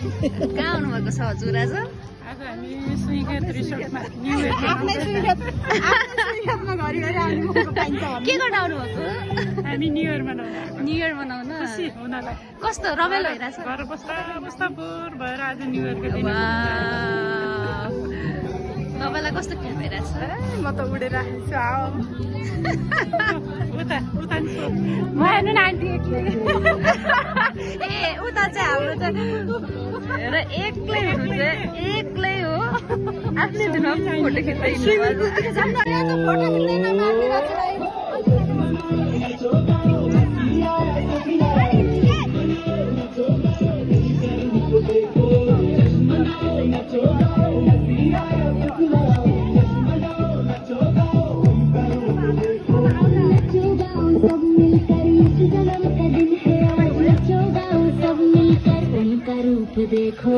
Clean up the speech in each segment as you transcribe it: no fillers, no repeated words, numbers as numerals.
कहाँ आउनुभएको छ हजुर आज? आज हामी सुइगेट रिसोर्टमा न्यु इयर के गर्न आउनुभएको? हामी न्यु इयर मनाउन न्यु इयर मनाउन? खुसी हुनलाई कस्तो रमाइलो भइरहेछ? घर बस्दा बोर भएर आज न्यु इयरको दिन तपाईँलाई कस्तो फिल भइरहेछ? म त उडेर आएको छु आओ उता उता भएन नि आन्टी ए उता चाहिँ हाम्रो त र एक्लै हुनु चाहिँ एक्लै हो आफ्नै दिनमा फोटो खिच्दै देखो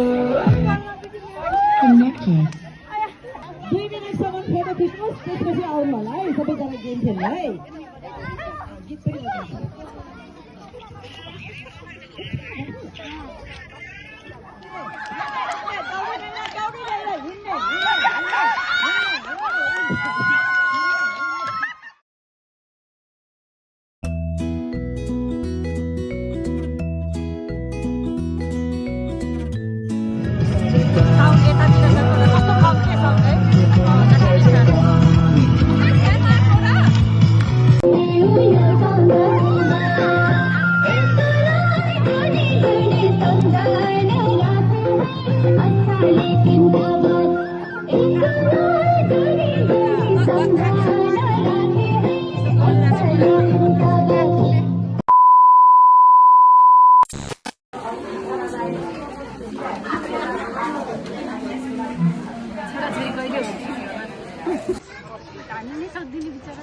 2 मिनटसम्म फोटो खिच्नुहोस् त्यसपछि आउनु होला है सबैजना गेम खेल्नु है गीत पनि सक्दिने बिचरा